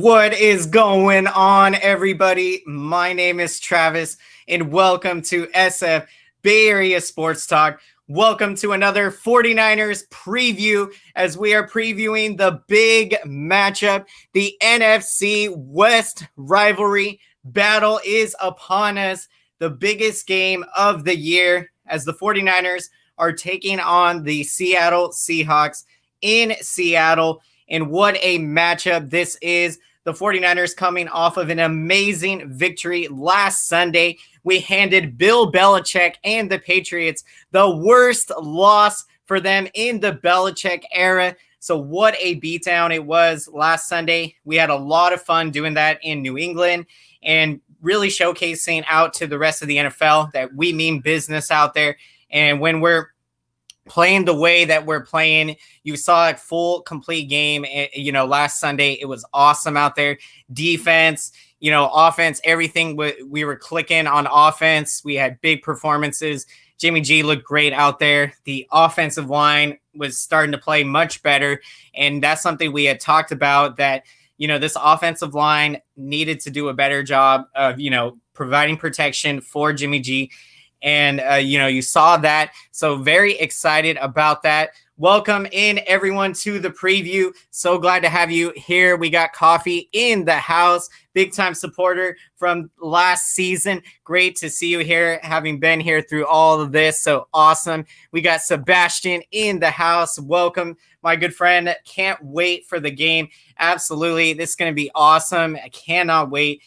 What is going on, everybody? My name is Travis, and welcome to SF Bay Area Sports Talk. Welcome to another 49ers preview as we are previewing the big matchup. The NFC West rivalry battle is upon us. The biggest game of the year as the 49ers are taking on the Seattle Seahawks in Seattle. And what a matchup this is. The 49ers coming off of an amazing victory last Sunday. We handed Bill Belichick and the Patriots the worst loss for them in the Belichick era. So what a beatdown it was last Sunday. We had a lot of fun doing that in New England and really showcasing out to the rest of the NFL that we mean business out there. And when we're playing the way that we're playing, you saw a full, complete game. Last Sunday, it was awesome out there. Defense, offense, everything. We were clicking on offense. We had big performances. Jimmy G looked great out there. The offensive line was starting to play much better. And that's something we had talked about, that, this offensive line needed to do a better job of, providing protection for Jimmy G. And, you saw that. So very excited about that. Welcome in, everyone, to the preview. So glad to have you here. We got Coffee in the house, big-time supporter from last season. Great to see you here, having been here through all of this. So awesome. We got Sebastian in the house. Welcome, my good friend. Can't wait for the game. Absolutely. This is going to be awesome. I cannot wait.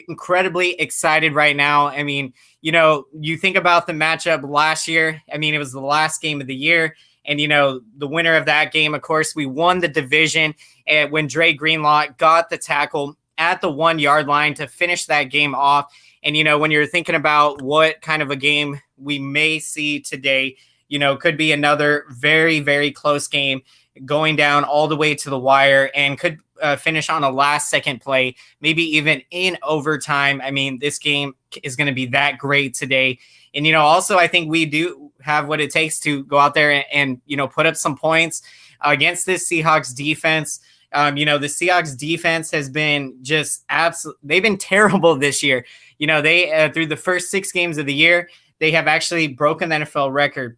Incredibly excited right now. I mean, you think about the matchup last year. I mean, it was the last game of the year. And, the winner of that game, of course, we won the division when Dre Greenlaw got the tackle at the 1 yard line to finish that game off. And, when you're thinking about what kind of a game we may see today, could be another very, very close game going down all the way to the wire and could finish on a last-second play, maybe even in overtime. I mean, this game is going to be that great today. And, also I think we do have what it takes to go out there and put up some points against this Seahawks defense. The Seahawks defense has been just they've been terrible this year. They through the first 6 games of the year, they have actually broken the NFL record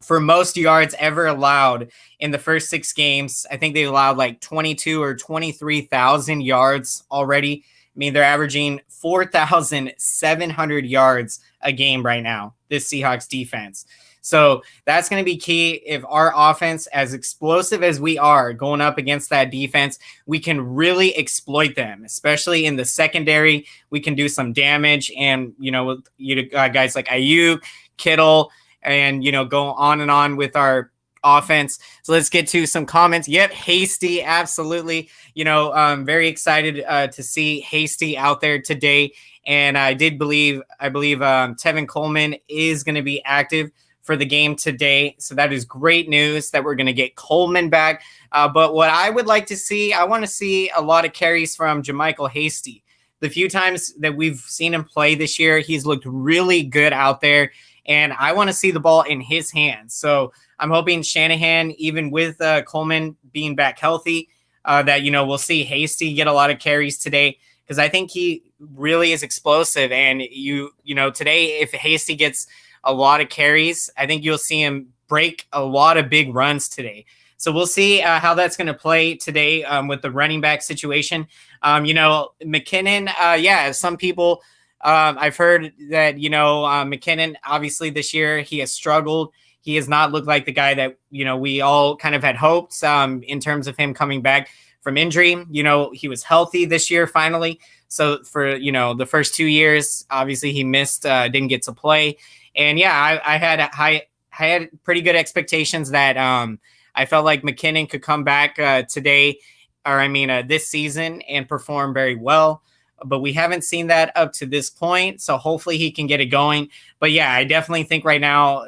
for most yards ever allowed in the first 6 games. I think they allowed like 22 or 23,000 yards already. I mean, they're averaging 4,700 yards a game right now, this Seahawks defense. So that's going to be key. If our offense, as explosive as we are going up against that defense, we can really exploit them, especially in the secondary. We can do some damage. And, with guys like Ayuk, Kittle, and, go on and on with our offense. So let's get to some comments. Yep, Hasty, absolutely. I'm very excited to see Hasty out there today. And I believe Tevin Coleman is going to be active for the game today. So that is great news that we're going to get Coleman back. But what I would like to see, I want to see a lot of carries from Jermichael Hasty. The few times that we've seen him play this year, he's looked really good out there. And I want to see the ball in his hands. So I'm hoping Shanahan, even with Coleman being back healthy, that, we'll see Hasty get a lot of carries today, because I think he really is explosive. And, today, if Hasty gets a lot of carries, I think you'll see him break a lot of big runs today. So we'll see how that's going to play today with the running back situation. McKinnon, some people – I've heard that, McKinnon, obviously this year, he has struggled. He has not looked like the guy that, we all kind of had hoped in terms of him coming back from injury. He was healthy this year, finally. So for, the first 2 years, obviously he missed, didn't get to play. And yeah, I had pretty good expectations that I felt like McKinnon could come back today, this season, and perform very well. But we haven't seen that up to this point. So hopefully he can get it going. But yeah, I definitely think right now,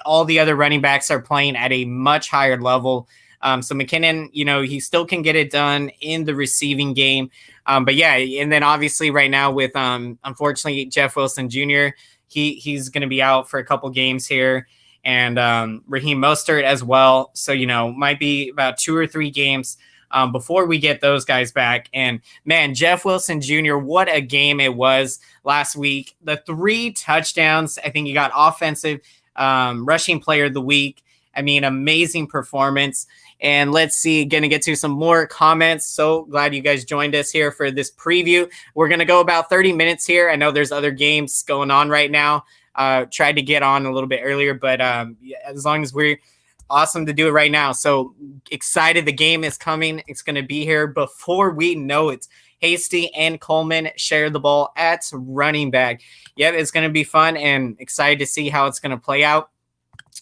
all the other running backs are playing at a much higher level. So McKinnon, he still can get it done in the receiving game. But yeah, and then obviously right now with, unfortunately, Jeff Wilson Jr., he's going to be out for a couple games here. And Raheem Mostert as well. So, might be about 2 or 3 games before we get those guys back. And man, Jeff Wilson Jr., what a game it was last week. The 3 touchdowns, I think he got offensive rushing player of the week. I mean, amazing performance. And let's see, going to get to some more comments. So glad you guys joined us here for this preview. We're going to go about 30 minutes here. I know there's other games going on right now. Tried to get on a little bit earlier, but as long as we're awesome to do it right now. So excited. The game is coming. It's going to be here before we know it. Hasty and Coleman share the ball at running back. Yep, it's going to be fun and excited to see how it's going to play out.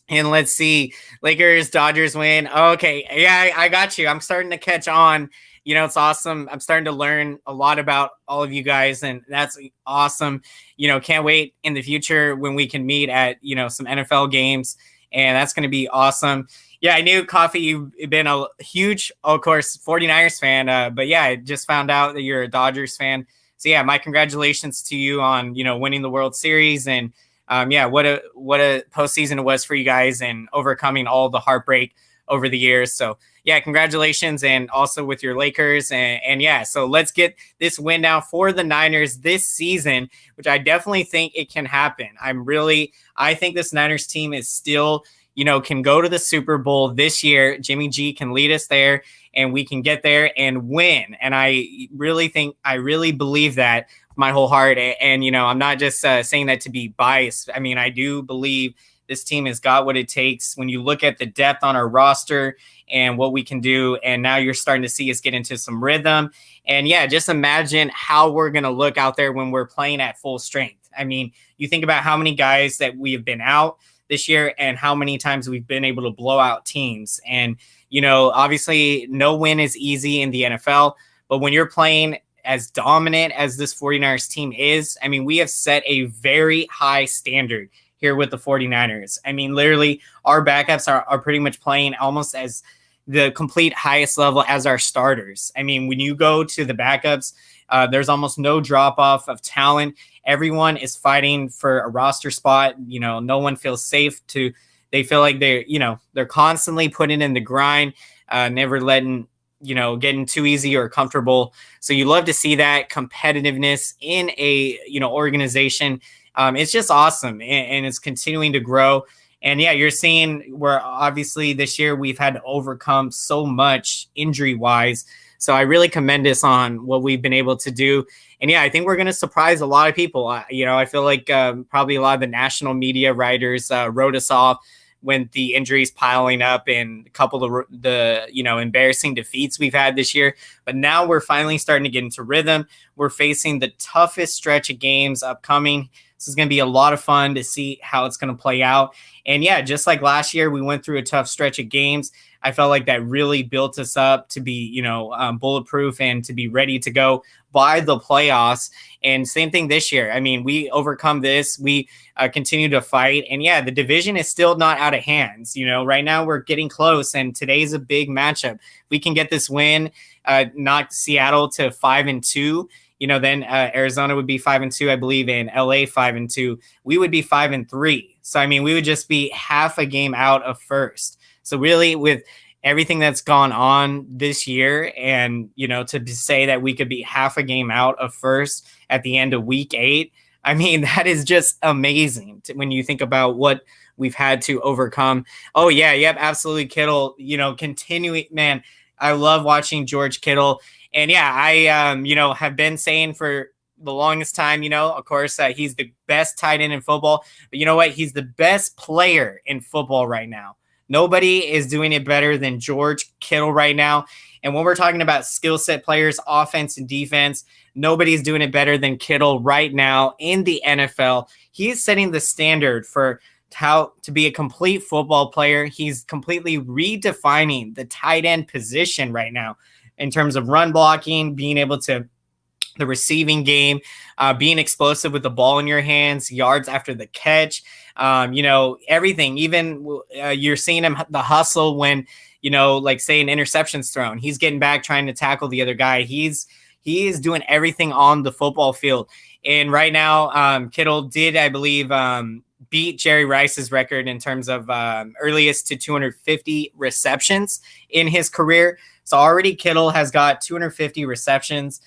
And let's see, Lakers, Dodgers win. Okay, yeah, I got you. I'm starting to catch on. It's awesome. I'm starting to learn a lot about all of you guys, and that's awesome. Can't wait in the future when we can meet at, some NFL games, and that's going to be awesome. Yeah, I knew, Coffee, you've been a huge, of course, 49ers fan, but yeah, I just found out that you're a Dodgers fan. So yeah, my congratulations to you on, winning the World Series, and what a postseason it was for you guys and overcoming all the heartbreak over the years. So yeah, congratulations. And also with your Lakers and yeah, so let's get this win now for the Niners this season, which I definitely think it can happen. I think this Niners team is still, can go to the Super Bowl this year. Jimmy G can lead us there and we can get there and win. And I really believe that my whole heart. And I'm not just saying that to be biased. I mean, I do believe this team has got what it takes when you look at the depth on our roster and what we can do. And now you're starting to see us get into some rhythm. And yeah, just imagine how we're going to look out there when we're playing at full strength. I mean, you think about how many guys that we have been out this year and how many times we've been able to blow out teams. And, obviously no win is easy in the NFL, but when you're playing as dominant as this 49ers team is, I mean, we have set a very high standard here with the 49ers. I mean, literally our backups are pretty much playing almost as the complete highest level as our starters. I mean, when you go to the backups, there's almost no drop off of talent. Everyone is fighting for a roster spot. No one feels safe they feel like they're constantly putting in the grind, never letting, getting too easy or comfortable. So you love to see that competitiveness in a, organization. It's just awesome. And it's continuing to grow. And yeah, you're seeing where obviously this year we've had to overcome so much injury wise. So I really commend us on what we've been able to do. And yeah, I think we're going to surprise a lot of people. I feel like probably a lot of the national media writers wrote us off when the injuries piling up and a couple of the embarrassing defeats we've had this year. But now we're finally starting to get into rhythm. We're facing the toughest stretch of games upcoming. This is going to be a lot of fun to see how it's going to play out. And yeah, just like last year, we went through a tough stretch of games. I felt like that really built us up to be, bulletproof and to be ready to go by the playoffs. And same thing this year. I mean, we overcome this. We continue to fight. And yeah, the division is still not out of hands. Right now we're getting close. And today's a big matchup. We can get this win, knock Seattle to 5-2. Then Arizona would be 5-2, I believe, and LA 5-2. We would be 5-3. So, I mean, we would just be half a game out of first. So really with everything that's gone on this year and, to say that we could be half a game out of first at the end of week 8, I mean, that is just amazing when you think about what we've had to overcome. Oh, yeah. Yep. Absolutely. Kittle, continuing, man, I love watching George Kittle. And yeah, I, have been saying for the longest time, of course, he's the best tight end in football. But you know what? He's the best player in football right now. Nobody is doing it better than George Kittle right now. And when we're talking about skill set players, offense and defense, nobody's doing it better than Kittle right now in the NFL. He is setting the standard for how to be a complete football player. He's completely redefining the tight end position right now in terms of run blocking, being able to the receiving game, being explosive with the ball in your hands, yards after the catch, everything. Even you're seeing him, the hustle when, like say an interception's thrown, he's getting back, trying to tackle the other guy. He is doing everything on the football field. And right now, Kittle did, I believe, beat Jerry Rice's record in terms of earliest to 250 receptions in his career. So already Kittle has got 250 receptions.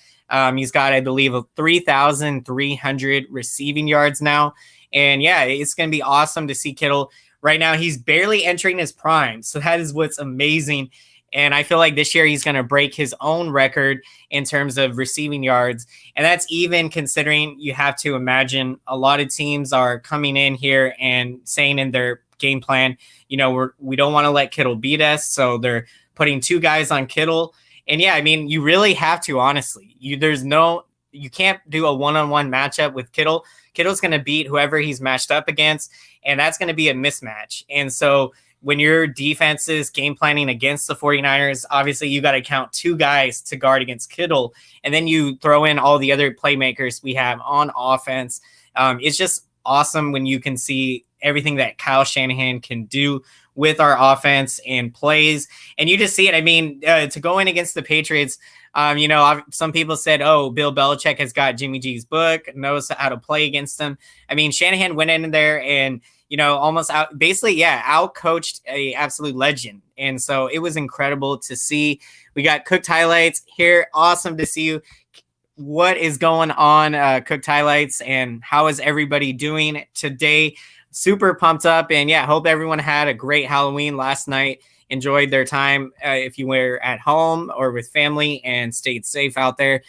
He's got, I believe, 3,300 receiving yards now. And yeah, it's going to be awesome to see Kittle. Right now, he's barely entering his prime. So that is what's amazing. And I feel like this year he's going to break his own record in terms of receiving yards. And that's even considering you have to imagine a lot of teams are coming in here and saying in their game plan, we don't want to let Kittle beat us. So they're putting 2 guys on Kittle. And yeah, I mean, you really have to, honestly. You can't do a one-on-one matchup with Kittle. Kittle's going to beat whoever he's matched up against, and that's going to be a mismatch. And so when your defense is game planning against the 49ers, obviously you got to count 2 guys to guard against Kittle, and then you throw in all the other playmakers we have on offense. It's just awesome when you can see everything that Kyle Shanahan can do with our offense and plays. And you just see it. I mean, to go in against the Patriots, some people said, oh, Bill Belichick has got Jimmy G's book, knows how to play against them. I mean, Shanahan went in there and, almost out-coached a absolute legend. And so it was incredible to see. We got Cooked Highlights here. Awesome to see you. What is going on, Cooked Highlights, and how is everybody doing today? Super pumped up, and yeah, hope everyone had a great Halloween last night, enjoyed their time if you were at home or with family, and stayed safe out there.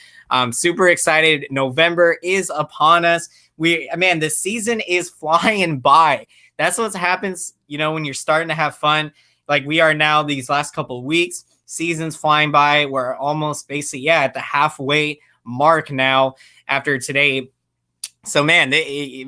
Super excited. November is upon us. The season is flying by. That's what happens, when you're starting to have fun like we are now these last couple of weeks. Season's flying by. We're almost basically, at the halfway mark now after today. So, man,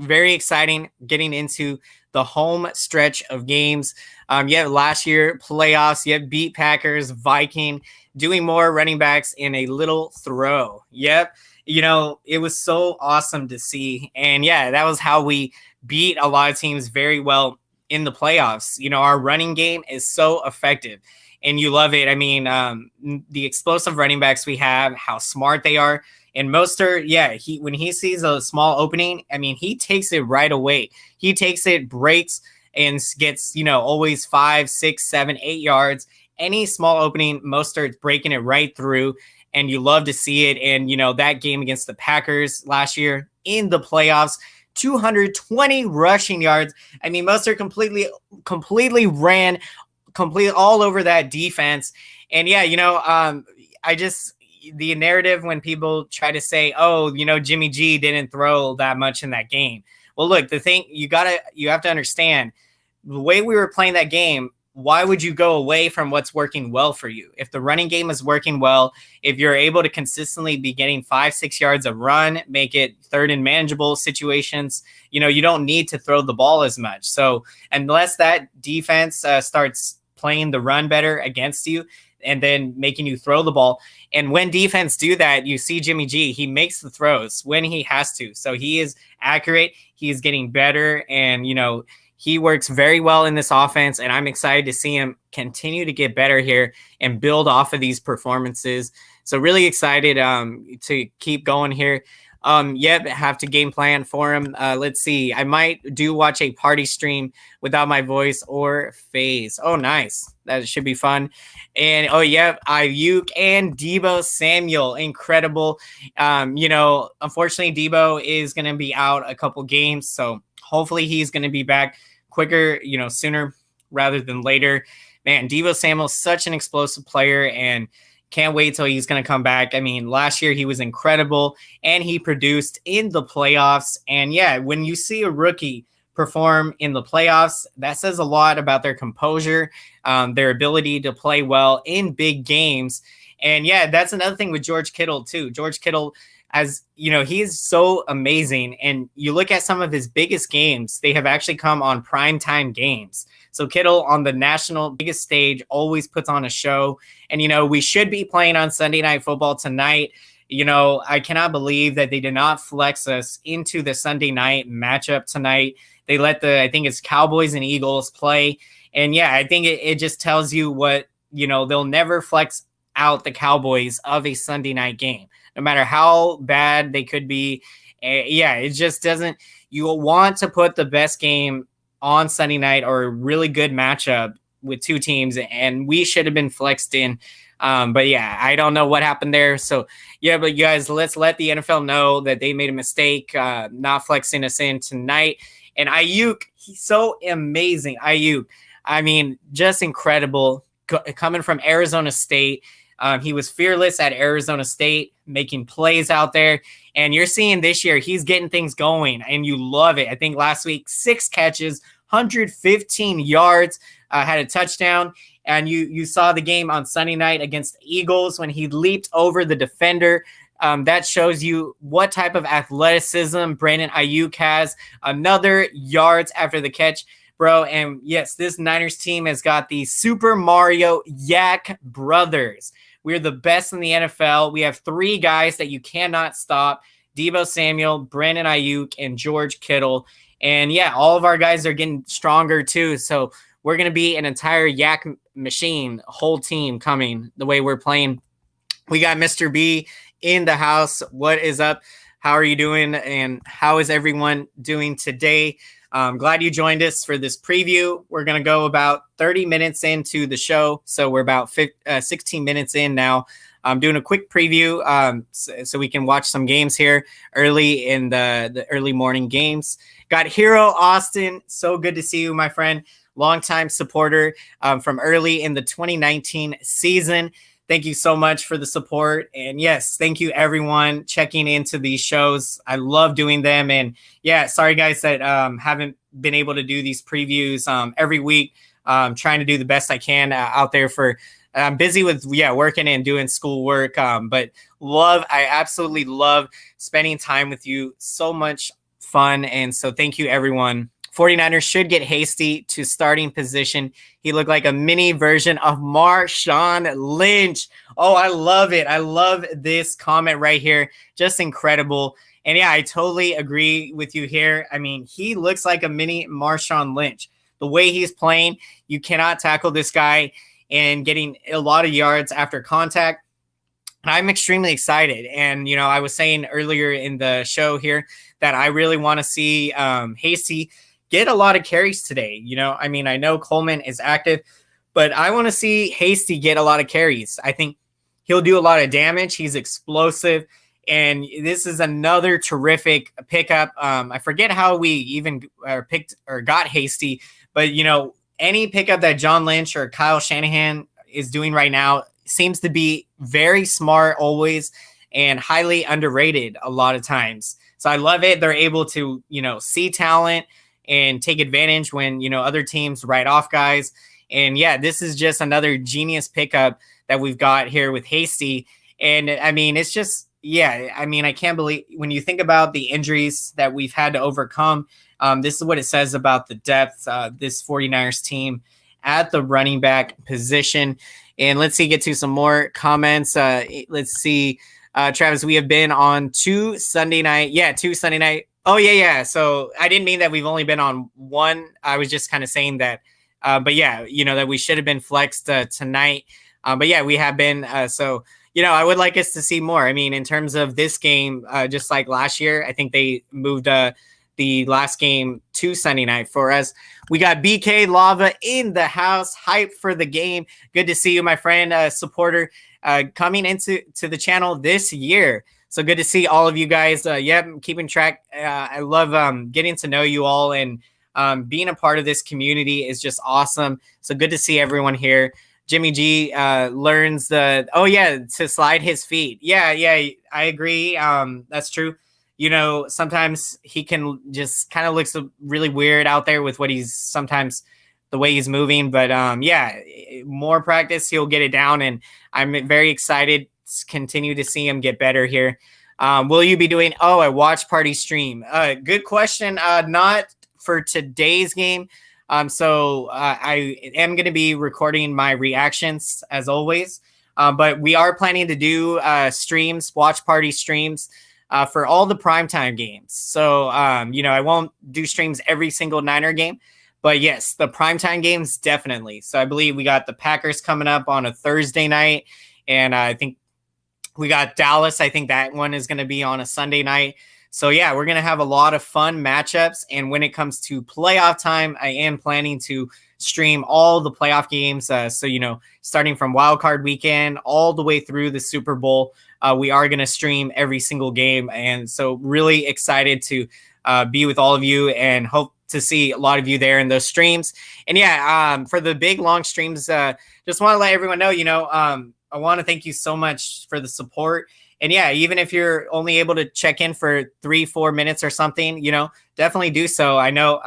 very exciting getting into the home stretch of games. Last year, playoffs, beat Packers, Viking, doing more running backs in a little throw. Yep. It was so awesome to see. And, that was how we beat a lot of teams very well in the playoffs. Our running game is so effective. And you love it. I mean, the explosive running backs we have, how smart they are. And Mostert, when he sees a small opening, I mean, he takes it right away. He takes it, breaks, and gets, always 5, 6, 7, 8 yards. Any small opening, Mostert's breaking it right through, and you love to see it. And, that game against the Packers last year in the playoffs, 220 rushing yards. I mean, Mostert completely ran all over that defense. And, the narrative when people try to say, oh, Jimmy G didn't throw that much in that game. Well, look, the thing you have to understand the way we were playing that game. Why would you go away from what's working well for you? If the running game is working well, if you're able to consistently be getting 5, 6 yards of run, make it third and manageable situations, you don't need to throw the ball as much. So unless that defense starts playing the run better against you, and then making you throw the ball. And when defense do that, you see Jimmy G, he makes the throws when he has to. So he is accurate. He is getting better. And, he works very well in this offense. And I'm excited to see him continue to get better here and build off of these performances. So really excited to keep going here. Have to game plan for him. Let's see. I might watch a party stream without my voice or face. Oh, nice. That should be fun. And Ayuk and Deebo Samuel, incredible. Unfortunately, Deebo is going to be out a couple games, so hopefully he's going to be back quicker, sooner rather than later. Man, Deebo Samuel is such an explosive player, and can't wait till he's going to come back. I mean, last year he was incredible, and he produced in the playoffs. And when you see a rookie perform in the playoffs, that says a lot about their composure, their ability to play well in big games. And that's another thing with George Kittle too. George Kittle, as he is so amazing. And you look at some of his biggest games, they have actually come on primetime games. So Kittle on the national biggest stage always puts on a show. And, we should be playing on Sunday Night Football tonight. I cannot believe that they did not flex us into the Sunday night matchup tonight. They let I think it's Cowboys and Eagles play. And I think it just tells you what, they'll never flex out the Cowboys of a Sunday night game, no matter how bad they could be. It just doesn't, you want to put the best game on Sunday night or a really good matchup with two teams. And we should have been flexed in But yeah, I don't know what happened there. So yeah, but you guys, let's let the NFL know that they made a mistake, not flexing us in tonight. And Ayuk, he's so amazing. Ayuk, I mean, just incredible coming from Arizona State. He was fearless at Arizona State, making plays out there. And you're seeing this year, he's getting things going, and you love it. I think last week, 6 catches, 115 yards, had a touchdown. And you saw the game on Sunday night against the Eagles when he leaped over the defender. That shows you what type of athleticism Brandon Ayuk has. Another yards after the catch, bro. And yes, this Niners team has got the Super Mario Yak brothers. We're the best in the NFL. We have 3 guys that you cannot stop: Deebo Samuel, Brandon Ayuk, and George Kittle. And yeah, all of our guys are getting stronger too. So we're going to be an entire Yak machine, whole team coming the way we're playing. We got Mr. B in the house. What is up? How are you doing? And how is everyone doing today? Glad you joined us for this preview. We're going to go about 30 minutes into the show. So we're about 16 minutes in now. I'm doing a quick preview so we can watch some games here early in the early morning games. Got Hero Austin. So good to see you, my friend. Longtime supporter from early in the 2019 season. Thank you so much for the support. And yes, thank you everyone checking into these shows. I love doing them. And yeah, sorry guys that haven't been able to do these previews every week. Trying to do the best I can out there for I'm busy with working and doing schoolwork. But I absolutely love spending time with you. So much fun. And so thank you everyone. 49ers should get Hasty to starting position. He looked like a mini version of Marshawn Lynch. Oh, I love it. I love this comment right here. Just incredible. And yeah, I totally agree with you here. I mean, he looks like a mini Marshawn Lynch. The way he's playing, you cannot tackle this guy and getting a lot of yards after contact. I'm extremely excited. And, you know, I was saying earlier in the show here that I really want to see Hasty get a lot of carries today. You know, I mean, I know Coleman is active, but I want to see Hasty get a lot of carries. I think he'll do a lot of damage. He's explosive. And this is another terrific pickup. I forget how we even picked or got Hasty, but, you know, any pickup that John Lynch or Kyle Shanahan is doing right now seems to be very smart always and highly underrated a lot of times. So I love it. They're able to, you know, see talent and take advantage when, you know, other teams write off guys. And yeah, this is just another genius pickup that we've got here with Hasty. And I mean, it's just, yeah, I mean, I can't believe when you think about the injuries that we've had to overcome, this is what it says about the depth, this 49ers team at the running back position. And let's see, get to some more comments. Let's see, Travis, we have been on 2 Sunday night. Yeah, 2 Sunday night. Oh, yeah. So I didn't mean that we've only been on 1. I was just kind of saying that. But yeah, you know, that we should have been flexed tonight. But yeah, we have been. So, you know, I would like us to see more. I mean, in terms of this game, just like last year, I think they moved the last game to Sunday night for us. We got BK Lava in the house, hype for the game. Good to see you, my friend, supporter, coming into the channel this year. So good to see all of you guys. Keeping track. I love getting to know you all, and being a part of this community is just awesome. So good to see everyone here. Jimmy G learns to slide his feet. Yeah, I agree. That's true. You know, sometimes he can just kind of looks really weird out there with what he's sometimes the way he's moving. But more practice, he'll get it down. And I'm very excited to continue to see him get better here. Will you be doing a watch party stream? Good question. Not for today's game. So I am going to be recording my reactions as always. But we are planning to do streams, watch party streams for all the primetime games. So, you know, I won't do streams every single Niner game. But yes, the primetime games, definitely. So I believe we got the Packers coming up on a Thursday night. And I think we got Dallas. I think that one is going to be on a Sunday night. So yeah, we're going to have a lot of fun matchups. And when it comes to playoff time, I am planning to stream all the playoff games. So, starting from wild card weekend all the way through the Super Bowl, we are going to stream every single game. And so really excited to be with all of you and hope to see a lot of you there in those streams. And yeah, for the big long streams, just want to let everyone know, I want to thank you so much for the support. And yeah, even if you're only able to check in for 3-4 minutes or something, definitely do so. I know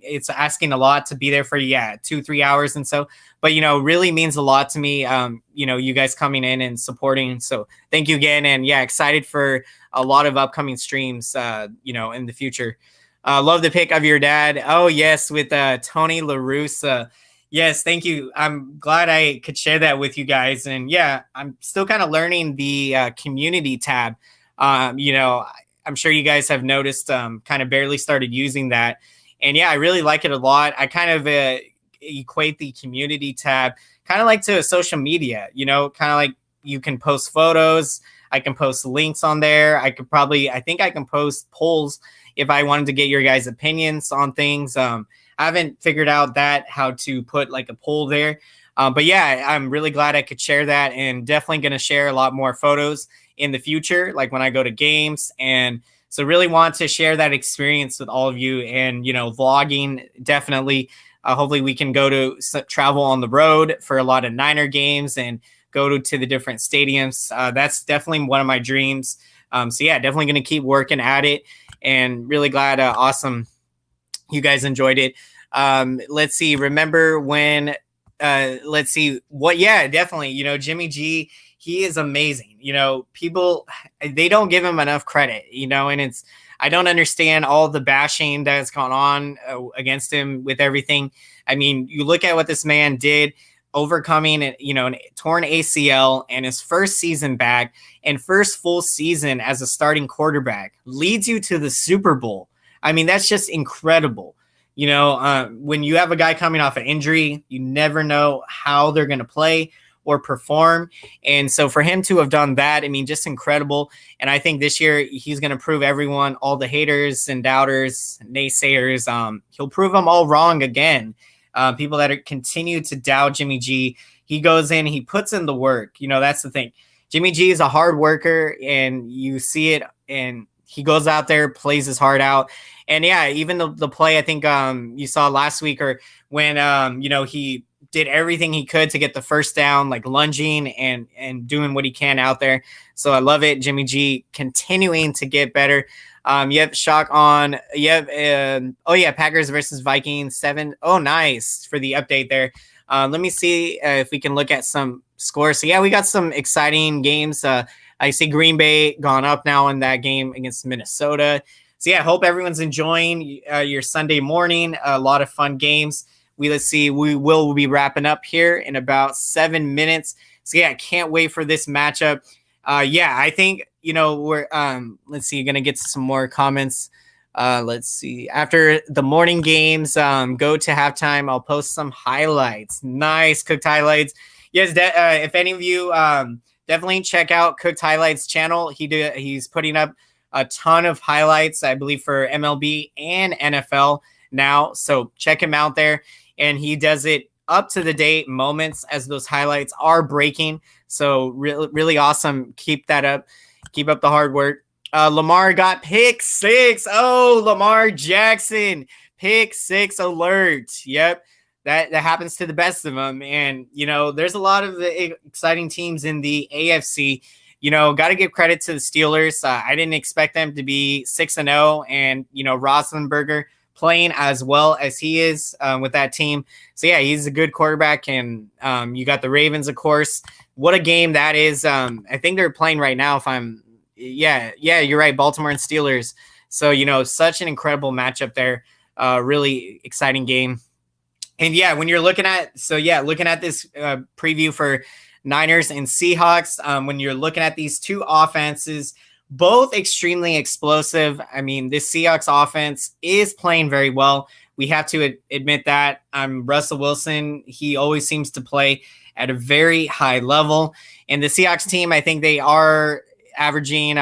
it's asking a lot to be there for 2-3 hours and so, but really means a lot to me. You guys coming in and supporting. So thank you again, and excited for a lot of upcoming streams. In the future. Love the pick of your dad. Oh yes, with Tony La Russa. Yes, thank you. I'm glad I could share that with you guys. And I'm still kind of learning the community tab. I'm sure you guys have noticed, kind of barely started using that. And I really like it a lot. I kind of equate the community tab kind of like to social media, kind of like you can post photos. I can post links on there. I think I can post polls if I wanted to get your guys' opinions on things. I haven't figured out how to put like a poll there. But I'm really glad I could share that, and definitely going to share a lot more photos in the future, like when I go to games. And so really want to share that experience with all of you, and, vlogging definitely. Hopefully we can go to travel on the road for a lot of Niner games and go to the different stadiums. That's definitely one of my dreams. Definitely going to keep working at it, and really glad. Awesome. You guys enjoyed it. Let's see. Remember when, let's see what, definitely, Jimmy G, he is amazing. People, they don't give him enough credit, and I don't understand all the bashing that's gone on against him with everything. I mean, you look at what this man did, overcoming, an torn ACL, and his first season back and first full season as a starting quarterback leads you to the Super Bowl. I mean, that's just incredible. When you have a guy coming off an injury, you never know how they're going to play or perform. And so for him to have done that, I mean, just incredible. And I think this year he's going to prove everyone, all the haters and doubters, naysayers, he'll prove them all wrong again. People that continue to doubt Jimmy G, he goes in, he puts in the work. That's the thing. Jimmy G is a hard worker, and you see it, and he goes out there, plays his heart out. And even the play I think you saw last week, or when he did everything he could to get the first down, like lunging and doing what he can out there. So I love it. Jimmy G continuing to get better. Shock on. Packers versus Vikings 7. Oh, nice for the update there. Let me see if we can look at some scores. So we got some exciting games. I see Green Bay gone up now in that game against Minnesota. So hope everyone's enjoying your Sunday morning. A lot of fun games. We will be wrapping up here in about 7 minutes. So I can't wait for this matchup. I think we're let's see, gonna get some more comments. Let's see. After the morning games, go to halftime. I'll post some highlights. Nice cooked highlights. Yes, if any of you definitely check out Cooked Highlights channel. He's putting up a ton of highlights, I believe, for MLB and NFL now. So check him out there. And he does it up to the date moments as those highlights are breaking. So really awesome. Keep that up. Keep up the hard work. Lamar got pick 6. Oh, Lamar Jackson, pick 6 alert. Yep. That happens to the best of them. And, there's a lot of the exciting teams in the AFC. Got to give credit to the Steelers. I didn't expect them to be 6-0, and, Roethlisberger playing as well as he is with that team. So, he's a good quarterback. And you got the Ravens, of course. What a game that is. I think they're playing right now you're right. Baltimore and Steelers. So, such an incredible matchup there. Really exciting game. And when you're looking at this preview for Niners and Seahawks, when you're looking at these two offenses, both extremely explosive. I mean, this Seahawks offense is playing very well. We have to admit that. Russell Wilson, he always seems to play at a very high level. And the Seahawks team, I think they are averaging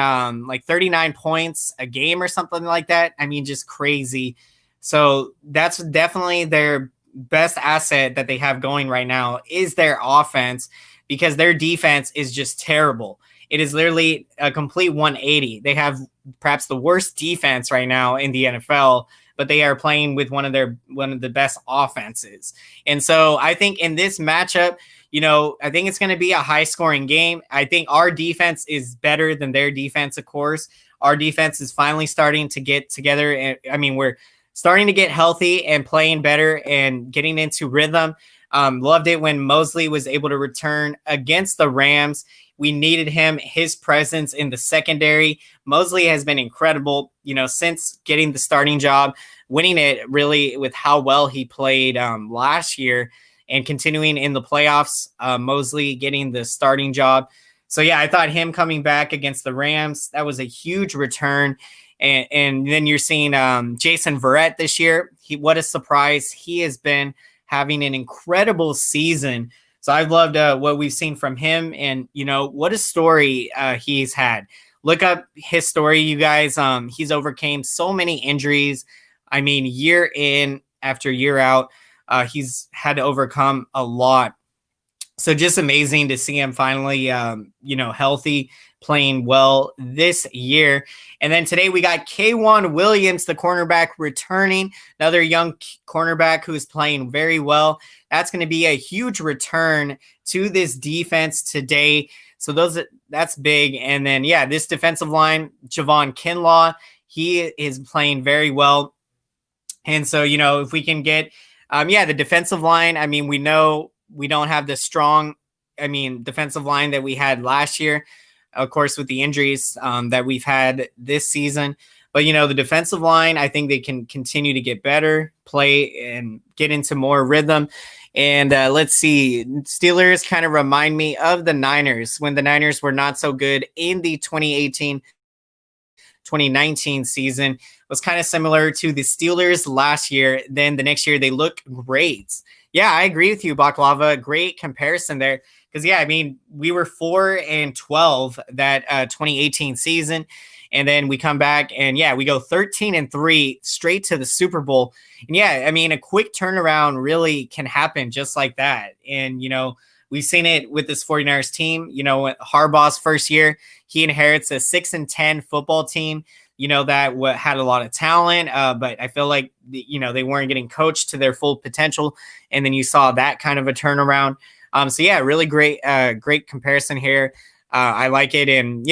like 39 points a game or something like that. I mean, just crazy. So that's definitely their best asset that they have going right now is their offense, because their defense is just terrible. It is literally a complete 180. They have perhaps the worst defense right now in the NFL, but they are playing with one of the best offenses. And so I think in this matchup, I think it's going to be a high scoring game. I think our defense is better than their defense, of course. Our defense is finally starting to get together. And I mean, we're starting to get healthy and playing better and getting into rhythm. Loved it when Mosley was able to return against the Rams. We needed him, his presence in the secondary. Mosley has been incredible, since getting the starting job, winning it really with how well he played last year and continuing in the playoffs. Mosley getting the starting job. So, yeah, I thought him coming back against the Rams, that was a huge return. And then you're seeing Jason Verrett this year. What a surprise. He has been having an incredible season. So I've loved what we've seen from him, and, what a story he's had. Look up his story, you guys. He's overcame so many injuries. I mean, year in after year out, he's had to overcome a lot. So just amazing to see him finally, healthy, playing well this year. And then today we got K'Wan Williams, the cornerback, returning, another young cornerback who's playing very well. That's going to be a huge return to this defense today. So that's big. And then, this defensive line, Javon Kinlaw, he is playing very well. And so, if we can get, the defensive line, I mean, we know we don't have the strong, defensive line that we had last year, of course, with the injuries that we've had this season. But, the defensive line, I think they can continue to get better, play and get into more rhythm. And let's see, Steelers kind of remind me of the Niners when the Niners were not so good in the 2018-2019 season. Was kind of similar to the Steelers last year. Then the next year they look great. Yeah, I agree with you, Baklava. Great comparison there. Because, we were 4-12 that 2018 season. And then we come back and, we go 13-3 straight to the Super Bowl. And, a quick turnaround really can happen just like that. And, we've seen it with this 49ers team. Harbaugh's first year, he inherits a 6-10 football team, that had a lot of talent. But I feel like, they weren't getting coached to their full potential. And then you saw that kind of a turnaround. Really great comparison here. I like it. And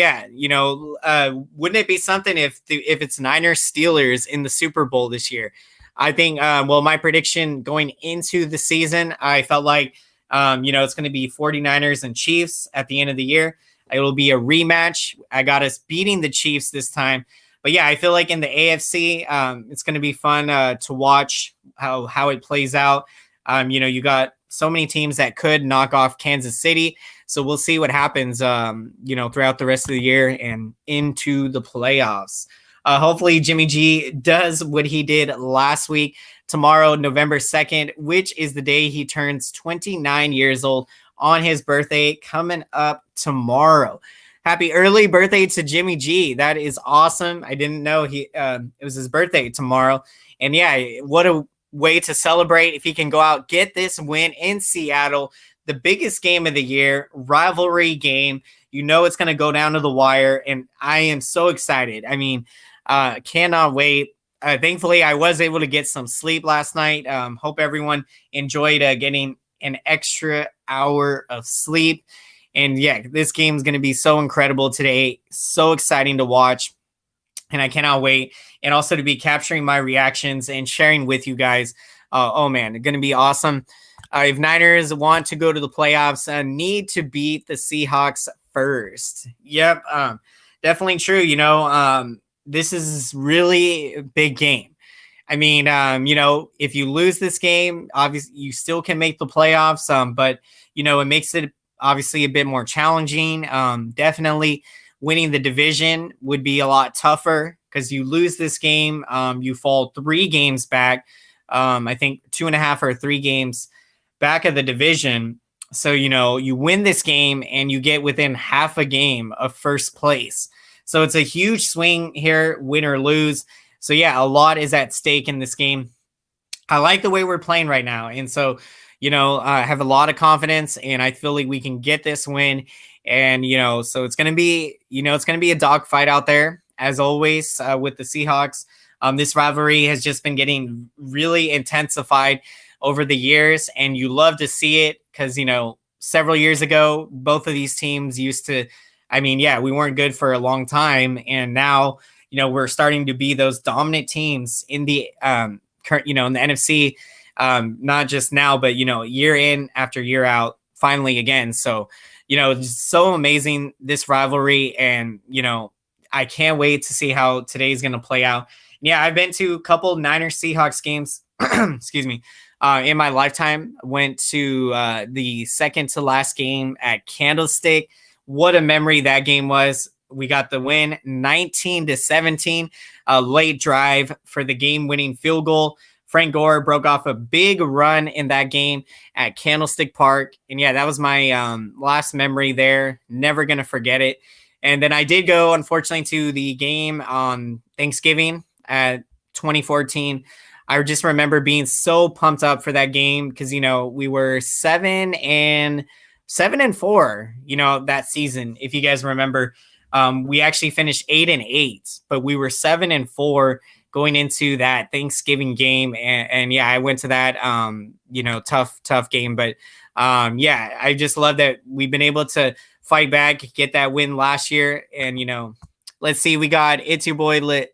wouldn't it be something if it's Niners Steelers in the Super Bowl this year? I think, my prediction going into the season, I felt like, it's going to be 49ers and Chiefs at the end of the year. It will be a rematch. I got us beating the Chiefs this time. But I feel like in the AFC, it's going to be fun to watch how it plays out. You got so many teams that could knock off Kansas City. So we'll see what happens, throughout the rest of the year and into the playoffs. Hopefully Jimmy G does what he did last week. Tomorrow, November 2nd, which is the day he turns 29 years old on his birthday, coming up tomorrow. Happy early birthday to Jimmy G. That is awesome. I didn't know it was his birthday tomorrow. And what a way to celebrate if he can go out, get this win in Seattle, the biggest game of the year, rivalry game. It's going to go down to the wire, and I am so excited. Cannot wait. Thankfully, I was able to get some sleep last night. Hope everyone enjoyed getting an extra hour of sleep. And this game is going to be so incredible today. So exciting to watch. And I cannot wait. And also to be capturing my reactions and sharing with you guys. Oh, man, it's going to be awesome. If Niners want to go to the playoffs, need to beat the Seahawks first. Yep, definitely true. This is really a big game. If you lose this game, obviously you still can make the playoffs. But, it makes it obviously a bit more challenging. Definitely winning the division would be a lot tougher because you lose this game, you fall 3 games back. I think 2.5 or 3 games back of the division. So, you win this game and you get within half a game of first place. So it's a huge swing here, win or lose. So yeah, a lot is at stake in this game. I like the way we're playing right now. And so, I have a lot of confidence and I feel like we can get this win. And, so it's going to be, it's going to be a dogfight out there as always with the Seahawks. This rivalry has just been getting really intensified over the years, and you love to see it because, several years ago, both of these teams used to, we weren't good for a long time. And now, we're starting to be those dominant teams in the, in the NFC, not just now, but, year in after year out, finally again. So, it's so amazing, this rivalry. And, I can't wait to see how today's going to play out. Yeah, I've been to a couple Niners Seahawks games, excuse me, in my lifetime. Went to the second to last game at Candlestick. What a memory that game was. We got the win 19-17, a late drive for the game-winning field goal. Frank Gore broke off a big run in that game at Candlestick Park. And yeah, that was my last memory there. Never going to forget it. And then I did go, unfortunately, to the game on Thanksgiving at 2014. I just remember being so pumped up for that game because, we were 7-4, that season. If you guys remember, we actually finished 8-8, but we were 7-4 going into that Thanksgiving game. And yeah, I went to that, tough game. But yeah, I just love that we've been able to fight back, get that win last year. And, let's see, we got It's Your Boy Leggets.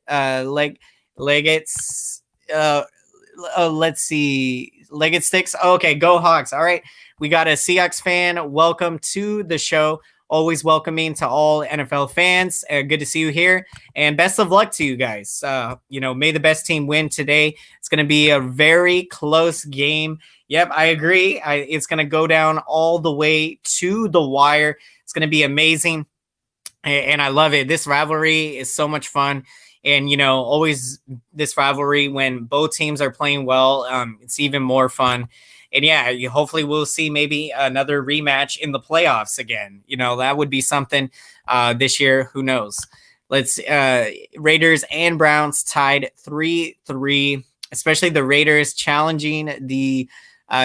Let's see, Leggett Sticks. Okay, go Hawks. All right, we got a Seahawks fan. Welcome to the show. Always welcoming to all NFL fans. Good to see you here, and best of luck to you guys. May the best team win today. It's going to be a very close game. Yep, I agree. It's going to go down all the way to the wire. It's going to be amazing, and I love it. This rivalry is so much fun. And, always this rivalry when both teams are playing well, it's even more fun. And yeah, hopefully we'll see maybe another rematch in the playoffs again. That would be something this year. Who knows? Raiders and Browns tied 3-3, especially the Raiders challenging the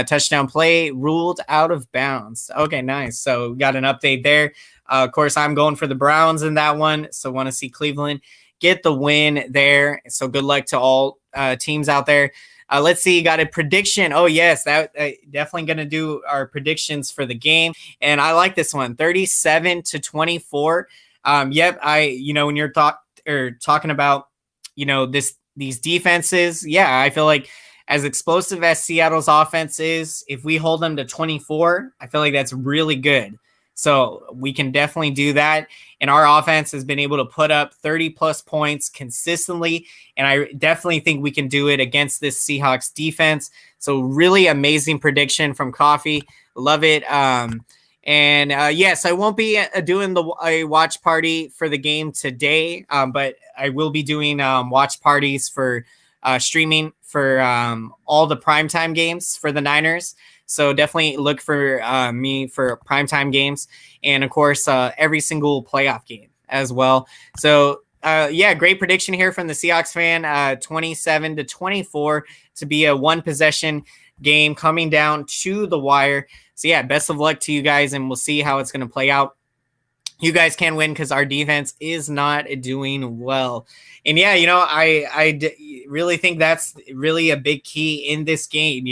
touchdown play ruled out of bounds. Okay, nice. So we got an update there. Of course, I'm going for the Browns in that one. So want to see Cleveland get the win there. So good luck to all teams out there. Let's see, got a prediction. Oh, yes, that definitely going to do our predictions for the game. And I like this one, 37-24. Yep, when you're talking about, these defenses, yeah, I feel like as explosive as Seattle's offense is, if we hold them to 24, I feel like that's really good. So we can definitely do that. And our offense has been able to put up 30-plus points consistently. And I definitely think we can do it against this Seahawks defense. So really amazing prediction from Coffee. Love it. Yes, I won't be doing a watch party for the game today, but I will be doing watch parties for streaming for all the primetime games for the Niners. So definitely look for me for primetime games. And, of course, every single playoff game as well. So, great prediction here from the Seahawks fan, 27-24 to be a one-possession game coming down to the wire. So, yeah, best of luck to you guys, and we'll see how it's going to play out. You guys can win because our defense is not doing well. And, yeah, I really think that's really a big key in this game,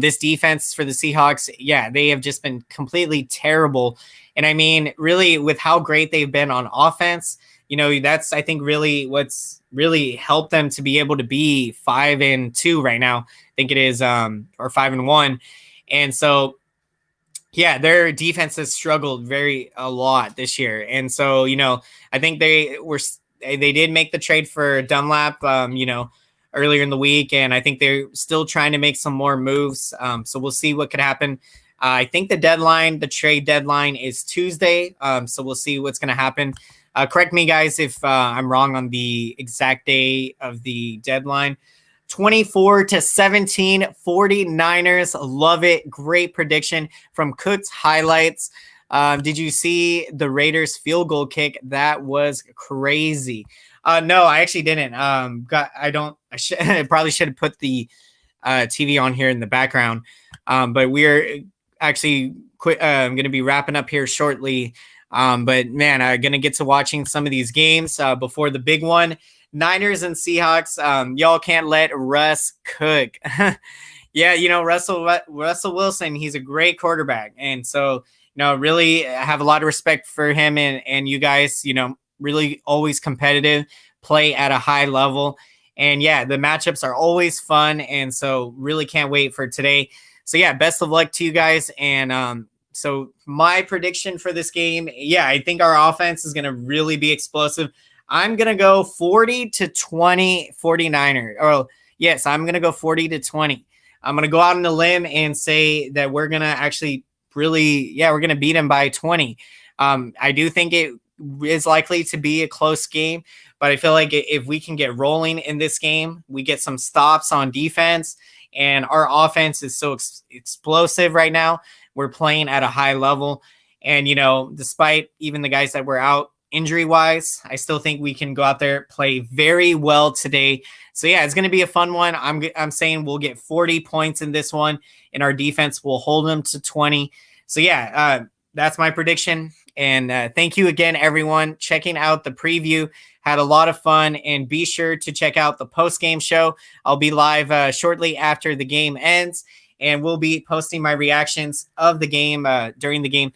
This defense for the Seahawks, yeah, they have just been completely terrible. And really, with how great they've been on offense, that's, I think, really what's really helped them to be able to be 5-2 right now. I think it is, or 5-1. And so, yeah, their defense has struggled a lot this year. And so, I think they did make the trade for Dunlap, earlier in the week, and I think they're still trying to make some more moves. So we'll see what could happen. I think the trade deadline is Tuesday. So we'll see what's going to happen. Correct me, guys, if I'm wrong on the exact day of the deadline. 24-17, 49ers. Love it. Great prediction from Cook's highlights. Did you see the Raiders field goal kick? That was crazy. No, I actually didn't. I probably should have put the TV on here in the background. But we're actually going to be wrapping up here shortly. But man, I'm going to get to watching some of these games before the big one. Niners and Seahawks. Y'all can't let Russ cook. Yeah, Russell Wilson, he's a great quarterback. And so, really have a lot of respect for him and you guys, really always competitive, play at a high level. And yeah, the matchups are always fun. And so really can't wait for today. So yeah, best of luck to you guys. And so my prediction for this game, yeah, I think our offense is going to really be explosive. I'm going to go 40-20 49ers. Oh, yes, I'm going to go 40-20. I'm going to go out on a limb and say that we're going to actually we're going to beat them by 20. I do think it is likely to be a close game, but I feel like if we can get rolling in this game, we get some stops on defense, and our offense is so explosive right now. We're playing at a high level, and despite even the guys that were out injury-wise, I still think we can go out there, play very well today. So yeah, it's going to be a fun one. I'm saying we'll get 40 points in this one, and our defense will hold them to 20. So yeah, that's my prediction. And thank you again, everyone, checking out the preview. Had a lot of fun, and be sure to check out the post-game show. I'll be live shortly after the game ends, and we'll be posting my reactions of the game during the game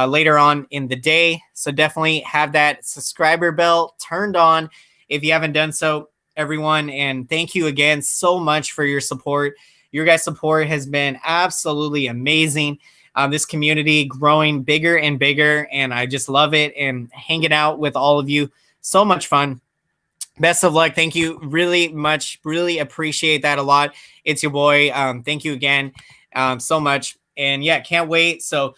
later on in the day. So definitely have that subscriber bell turned on if you haven't done so, everyone. And thank you again so much for your support. Your guys' support has been absolutely amazing. This community growing bigger and bigger, and I just love it. And hanging out with all of you, so much fun. Best of luck. Thank you really much. Really appreciate that a lot. It's your boy. Thank you again so much. And yeah, can't wait. So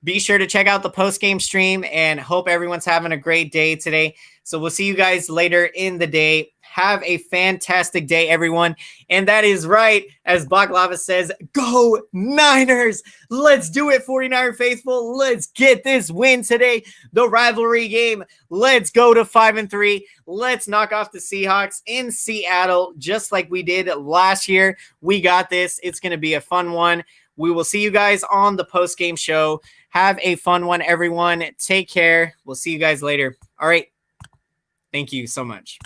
be sure to check out the post-game stream, and hope everyone's having a great day today. So we'll see you guys later in the day. Have a fantastic day, everyone. And that is right, as Baklava says, go Niners. Let's do it, 49er faithful. Let's get this win today. The rivalry game. Let's go to 5-3. Let's knock off the Seahawks in Seattle, just like we did last year. We got this. It's going to be a fun one. We will see you guys on the post-game show. Have a fun one, everyone. Take care. We'll see you guys later. All right. Thank you so much.